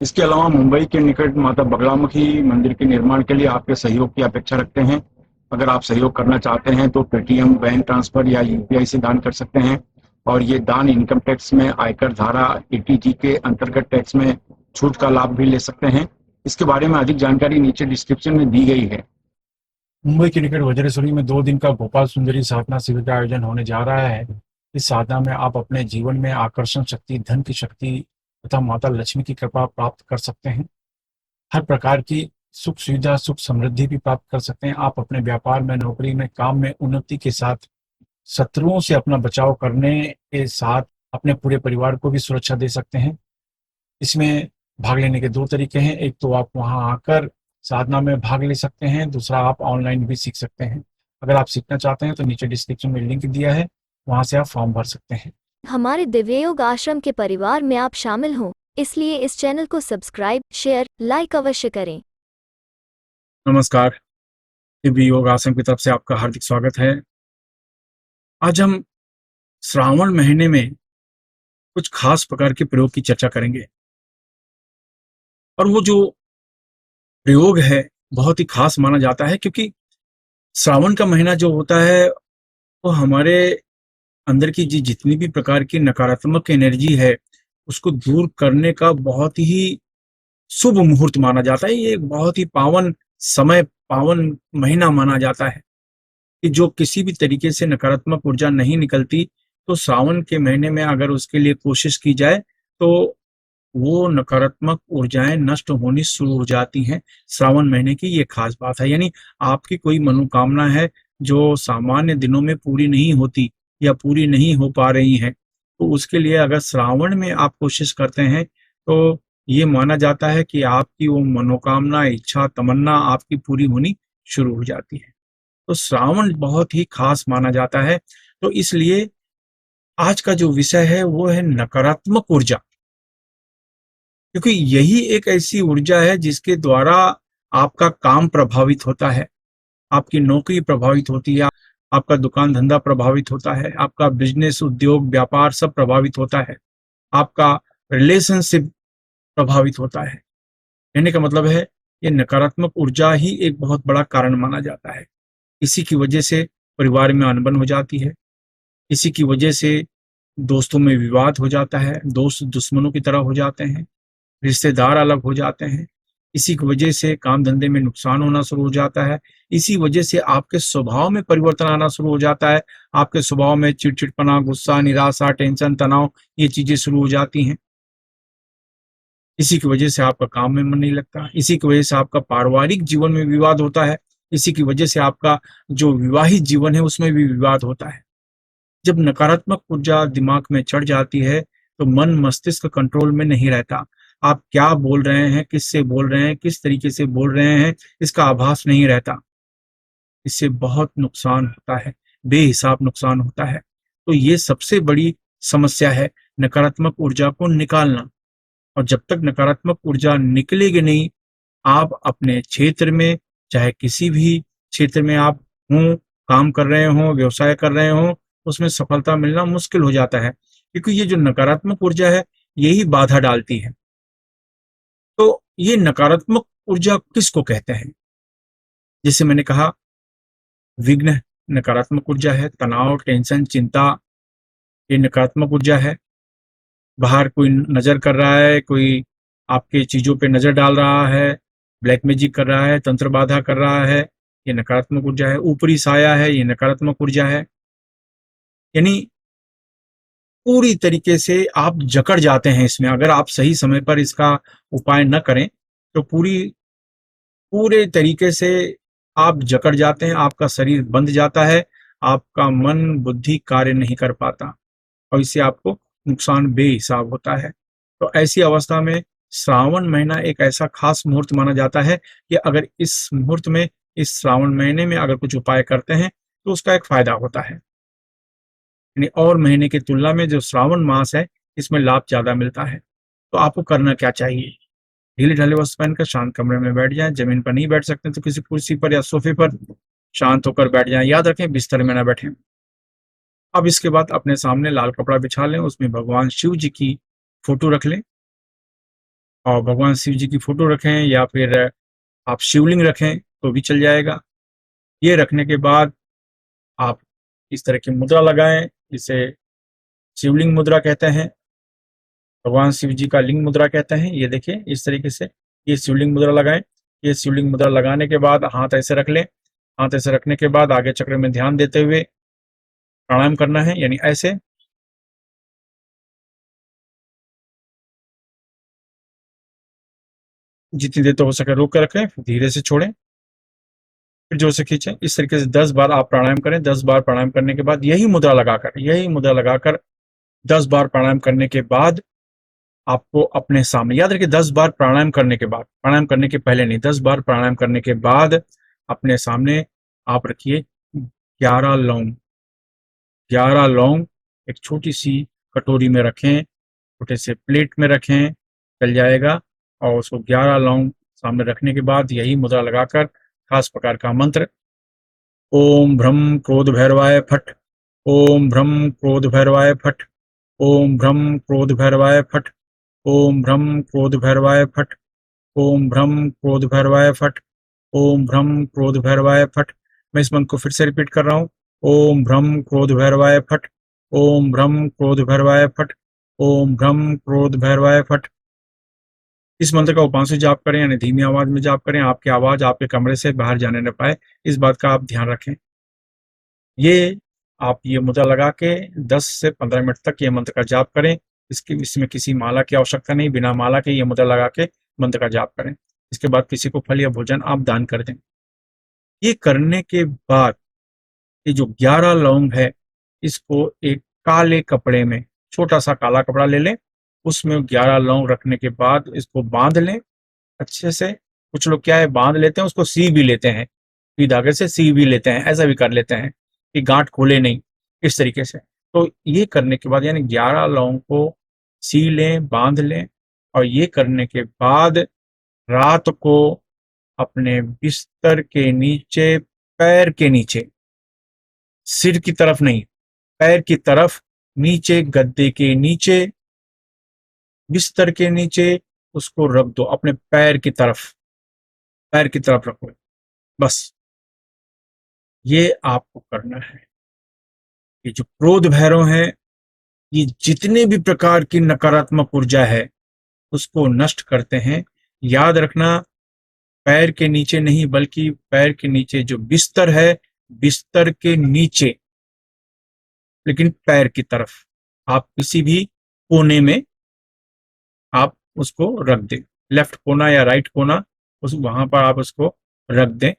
इसके अलावा मुंबई के निकट माता बगलामुखी मंदिर के निर्माण के लिए आपके सहयोग की अपेक्षा रखते हैं। अगर आप सहयोग करना चाहते हैं तो पेटीएम, बैंक ट्रांसफर या यूपीआई से दान कर सकते हैं और ये दान इनकम टैक्स में आयकर धारा 80G के अंतर्गत टैक्स में छूट का लाभ भी ले सकते हैं। इसके बारे में अधिक जानकारी नीचे डिस्क्रिप्शन में दी गई है। मुंबई के निकट वज्रेश्वरी में 2 दिन का गोपाल सुंदरी साधना शिविर का आयोजन होने जा रहा है। इस साधना में आप अपने जीवन में आकर्षण शक्ति, धन की शक्ति तथा माता लक्ष्मी की कृपा प्राप्त कर सकते हैं। हर प्रकार की सुख सुविधा, सुख समृद्धि भी प्राप्त कर सकते हैं। आप अपने व्यापार में, नौकरी में, काम में उन्नति के साथ शत्रुओं से अपना बचाव करने के साथ अपने पूरे परिवार को भी सुरक्षा दे सकते हैं। इसमें भाग लेने के 2 तरीके हैं। एक तो आप वहां आकर साधना में भाग ले सकते हैं, दूसरा आप ऑनलाइन भी सीख सकते हैं। अगर आप सीखना चाहते हैं तो नीचे डिस्क्रिप्शन में लिंक दिया है, वहां से आप फॉर्म भर सकते हैं। हमारे दिव्य योग आश्रम के परिवार में आप शामिल हों, इसलिए इस चैनल को सब्सक्राइब, शेयर, लाइक अवश्य करें। नमस्कार, दिव्य योग आश्रम की तरफ से आपका हार्दिक स्वागत है। आज हम श्रावण महीने में कुछ खास प्रकार के प्रयोग की चर्चा करेंगे और वो जो प्रयोग है बहुत ही खास माना जाता है, क्योंकि श्रावण का महीना जो होता है वो हमारे अंदर की जितनी भी प्रकार की नकारात्मक एनर्जी है उसको दूर करने का बहुत ही शुभ मुहूर्त माना जाता है। ये एक बहुत ही पावन समय, पावन महीना माना जाता है कि जो किसी भी तरीके से नकारात्मक ऊर्जा नहीं निकलती, तो श्रावण के महीने में अगर उसके लिए कोशिश की जाए तो वो नकारात्मक ऊर्जाएं नष्ट होनी शुरू हो जाती हैं। श्रावण महीने की ये खास बात है, यानी आपकी कोई मनोकामना है जो सामान्य दिनों में पूरी नहीं होती या पूरी नहीं हो पा रही है, तो उसके लिए अगर श्रावण में आप कोशिश करते हैं तो ये माना जाता है कि आपकी वो मनोकामना, इच्छा, तमन्ना आपकी पूरी होनी शुरू हो जाती है। तो श्रावण बहुत ही खास माना जाता है। तो इसलिए आज का जो विषय है वो है नकारात्मक ऊर्जा, क्योंकि यही एक ऐसी ऊर्जा है जिसके द्वारा आपका काम प्रभावित होता है, आपकी नौकरी प्रभावित होती है, आपका दुकान धंधा प्रभावित होता है, आपका बिजनेस, उद्योग, व्यापार सब प्रभावित होता है, आपका रिलेशनशिप प्रभावित होता है। कहने का मतलब है ये नकारात्मक ऊर्जा ही एक बहुत बड़ा कारण माना जाता है। इसी की वजह से परिवार में अनबन हो जाती है, इसी की वजह से दोस्तों में विवाद हो जाता है, दोस्त दुश्मनों की तरह हो जाते हैं, रिश्तेदार अलग हो जाते हैं, इसी की वजह से काम धंधे में नुकसान होना शुरू हो जाता है, इसी वजह से आपके स्वभाव में परिवर्तन आना शुरू हो जाता है, आपके स्वभाव में चिड़चिड़पना, गुस्सा, निराशा, टेंशन, तनाव, ये चीजें शुरू हो जाती हैं। इसी की वजह से आपका काम में मन नहीं लगता, इसी की वजह से आपका पारिवारिक जीवन में विवाद होता है, इसी की वजह से आपका जो विवाहित जीवन है उसमें भी विवाद होता है। जब नकारात्मक ऊर्जा दिमाग में चढ़ जाती है तो मन मस्तिष्क कंट्रोल में नहीं रहता। आप क्या बोल रहे हैं, किससे बोल रहे हैं, किस तरीके से बोल रहे हैं, इसका आभास नहीं रहता। इससे बहुत नुकसान होता है, बेहिसाब नुकसान होता है। तो ये सबसे बड़ी समस्या है, नकारात्मक ऊर्जा को निकालना। और जब तक नकारात्मक ऊर्जा निकलेगी नहीं, आप अपने क्षेत्र में, चाहे किसी भी क्षेत्र में आप हों, काम कर रहे हों, व्यवसाय कर रहे हों, उसमें सफलता मिलना मुश्किल हो जाता है, क्योंकि ये जो नकारात्मक ऊर्जा है यही बाधा डालती है। तो ये नकारात्मक ऊर्जा किसको कहते हैं? जैसे मैंने कहा, विघ्न नकारात्मक ऊर्जा है, तनाव, टेंशन, चिंता ये नकारात्मक ऊर्जा है। बाहर कोई नजर कर रहा है, कोई आपके चीजों पे नजर डाल रहा है, ब्लैक मैजिक कर रहा है, तंत्र बाधा कर रहा है, ये नकारात्मक ऊर्जा है। ऊपरी साया है, ये नकारात्मक ऊर्जा है। यानी पूरी तरीके से आप जकड़ जाते हैं इसमें। अगर आप सही समय पर इसका उपाय न करें तो पूरे तरीके से आप जकड़ जाते हैं, आपका शरीर बंध जाता है, आपका मन बुद्धि कार्य नहीं कर पाता और इससे आपको नुकसान बेहिसाब होता है। तो ऐसी अवस्था में श्रावण महीना एक ऐसा खास मुहूर्त माना जाता है कि अगर इस मुहूर्त में, इस श्रावण महीने में अगर कुछ उपाय करते हैं तो उसका एक फायदा होता है। यानी और महीने की तुलना में जो श्रावण मास है इसमें लाभ ज्यादा मिलता है। तो आपको करना क्या चाहिए? ढीले ढाले वस्त्र पहनकर शांत कमरे में बैठ जाएं। जमीन पर नहीं बैठ सकते तो किसी कुर्सी पर या सोफे पर शांत होकर बैठ जाएं। याद रखें, बिस्तर में ना बैठें। अब इसके बाद अपने सामने लाल कपड़ा बिछा लें, उसमें भगवान शिव जी की फोटो रख लें और भगवान शिव जी की फोटो रखें या फिर आप शिवलिंग रखें तो भी चल जाएगा। ये रखने के बाद आप इस तरह की मुद्रा लगाएं, जिसे शिवलिंग मुद्रा कहते हैं, भगवान शिव जी का लिंग मुद्रा कहते हैं। ये देखिए इस तरीके से ये शिवलिंग मुद्रा लगाएं। ये शिवलिंग मुद्रा लगाने के बाद हाथ ऐसे रख लें। हाथ ऐसे रखने के बाद आगे चक्र में ध्यान देते हुए प्राणायाम करना है, यानी ऐसे। जितनी देर तो हो सके रोक कर रखें, फिर धीरे से छोड़ें, फिर जोर से खींचें। इस तरीके से 10 बार आप प्राणायाम करें। 10 बार प्राणायाम करने के बाद यही मुद्रा लगाकर 10 बार प्राणायाम करने के बाद आपको अपने सामने, याद रखिए 10 बार प्राणायाम करने के बाद, प्राणायाम करने के पहले नहीं, 10 बार प्राणायाम करने के बाद अपने सामने आप रखिए 11 लौंग। 11 लौंग एक छोटी सी कटोरी में रखें, छोटे से प्लेट में रखें, चल जाएगा। और उसको 11 लौंग सामने रखने के बाद यही मुद्रा लगाकर खास प्रकार का मंत्र, ओम भ्रम क्रोध भैरवाय फट, ओम भ्रम क्रोध भैरवाय फट, ओम भ्रम क्रोध भैरवाय फट, ओम भ्रम क्रोध भैरवाय फट, ओम भ्रम क्रोध भैरवाय फट, ओम भ्रम क्रोध भैरवाय फट। मैं इस मंत्र को फिर से रिपीट कर रहा हूँ, ओम भ्रम क्रोध भैरवाय फट, ओम भ्रम क्रोध भैरवाय फट, ओम भ्रम क्रोध भैरवाय फट। इस मंत्र का उपांश जाप करें, यानी धीमी आवाज में जाप करें, आपकी आवाज आपके कमरे से बाहर जाने न पाए, इस बात का आप ध्यान रखें। ये आप ये मुद्रा लगा के 10 से 15 मिनट तक ये मंत्र का जाप करें। इसमें किसी माला की आवश्यकता नहीं, बिना माला के ये मुद्रा लगा के मंत्र का जाप करें। इसके बाद किसी को फल या भोजन आप दान कर दें। ये करने के बाद ये जो 11 लौंग है, इसको एक काले कपड़े में, छोटा सा काला कपड़ा ले लें, उसमें 11 लौंग रखने के बाद इसको बांध लें अच्छे से। कुछ लोग क्या है, बांध लेते हैं, उसको सी भी लेते हैं, सुई धागे से सी भी लेते हैं, ऐसा भी कर लेते हैं कि गांठ खोले नहीं, इस तरीके से। तो ये करने के बाद यानी 11 लौंग को सी लें, बांध लें। और ये करने के बाद रात को अपने बिस्तर के नीचे, पैर के नीचे, सिर की तरफ नहीं, पैर की तरफ, नीचे गद्दे के नीचे, बिस्तर के नीचे उसको रख दो, अपने पैर की तरफ, पैर की तरफ रखो। बस ये आपको करना है। ये जो क्रोध भैरव है, ये जितने भी प्रकार की नकारात्मक ऊर्जा है उसको नष्ट करते हैं। याद रखना, पैर के नीचे नहीं, बल्कि पैर के नीचे जो बिस्तर है, बिस्तर के नीचे, लेकिन पैर की तरफ आप किसी भी कोने में आप उसको रख दें, लेफ्ट कोना या राइट कोना, उस वहां पर आप उसको रख दें,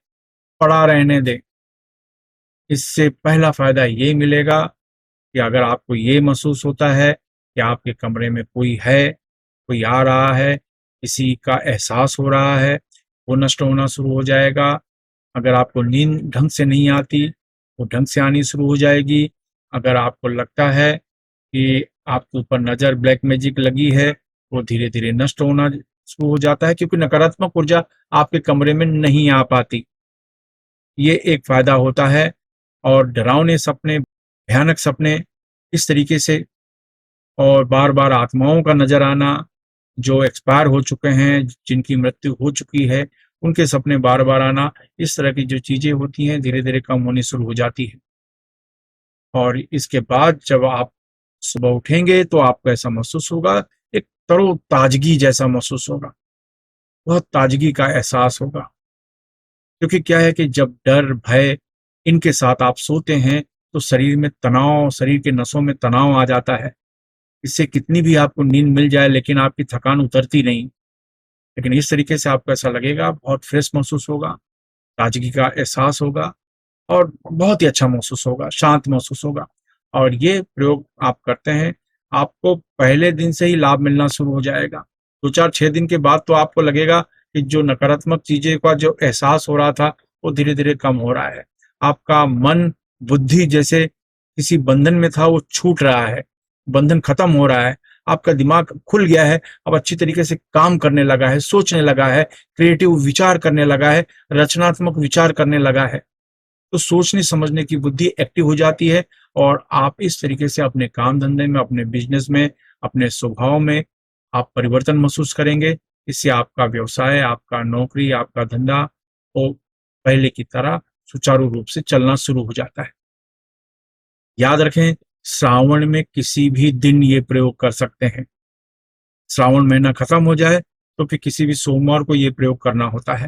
पड़ा रहने दें। इससे पहला फायदा ये मिलेगा कि अगर आपको ये महसूस होता है कि आपके कमरे में कोई है, कोई आ रहा है, किसी का एहसास हो रहा है, वो नष्ट होना शुरू हो जाएगा। अगर आपको नींद ढंग से नहीं आती, वो ढंग से आनी शुरू हो जाएगी। अगर आपको लगता है कि आपके ऊपर नज़र, ब्लैक मैजिक लगी है, वो धीरे धीरे नष्ट होना शुरू हो जाता है, क्योंकि नकारात्मक ऊर्जा आपके कमरे में नहीं आ पाती। ये एक फायदा होता है। और डरावने सपने, भयानक सपने इस तरीके से, और बार बार आत्माओं का नजर आना, जो एक्सपायर हो चुके हैं, जिनकी मृत्यु हो चुकी है, उनके सपने बार बार आना, इस तरह की जो चीजें होती हैं धीरे धीरे कम होनी शुरू हो जाती है। और इसके बाद जब आप सुबह उठेंगे तो आपको ऐसा महसूस होगा, एक तरोताजगी जैसा महसूस होगा, बहुत ताजगी का एहसास होगा। क्योंकि क्या है कि जब डर, भय इनके साथ आप सोते हैं तो शरीर में तनाव, शरीर के नसों में तनाव आ जाता है। इससे कितनी भी आपको नींद मिल जाए लेकिन आपकी थकान उतरती नहीं। लेकिन इस तरीके से आपको ऐसा लगेगा, बहुत फ्रेश महसूस होगा, ताजगी का एहसास होगा और बहुत ही अच्छा महसूस होगा, शांत महसूस होगा। और ये प्रयोग आप करते हैं, आपको पहले दिन से ही लाभ मिलना शुरू हो जाएगा। 2-4-6 दिन के बाद तो आपको लगेगा कि जो नकारात्मक चीजें का जो एहसास हो रहा था वो धीरे धीरे कम हो रहा है। आपका मन, बुद्धि जैसे किसी बंधन में था वो छूट रहा है, बंधन खत्म हो रहा है, आपका दिमाग खुल गया है, अब अच्छी तरीके से काम करने लगा है, सोचने लगा है, क्रिएटिव विचार करने लगा है, रचनात्मक विचार करने लगा है। तो सोचने समझने की बुद्धि एक्टिव हो जाती है और आप इस तरीके से अपने काम धंधे में, अपने बिजनेस में, अपने स्वभाव में आप परिवर्तन महसूस करेंगे। इससे आपका व्यवसाय, आपका नौकरी, आपका धंधा वो पहले की तरह सुचारू रूप से चलना शुरू हो जाता है। याद रखें, श्रावण में किसी भी दिन ये प्रयोग कर सकते हैं। श्रावण महीना खत्म हो जाए तो फिर किसी भी सोमवार को ये प्रयोग करना होता है।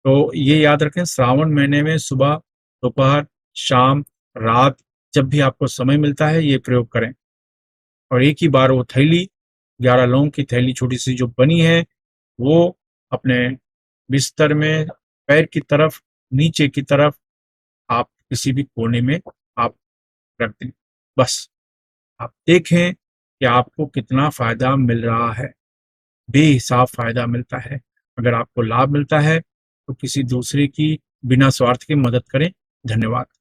तो ये याद रखें, श्रावण महीने में सुबह, दोपहर, शाम, रात, जब भी आपको समय मिलता है ये प्रयोग करें। और एक ही बार वो थैली, 11 लौंग की थैली छोटी सी जो बनी है, वो अपने बिस्तर में पैर की तरफ, नीचे की तरफ आप किसी भी कोने में आप रख दें। बस आप देखें कि आपको कितना फायदा मिल रहा है। बेहिसाब फायदा मिलता है। अगर आपको लाभ मिलता है तो किसी दूसरे की बिना स्वार्थ के मदद करें। धन्यवाद।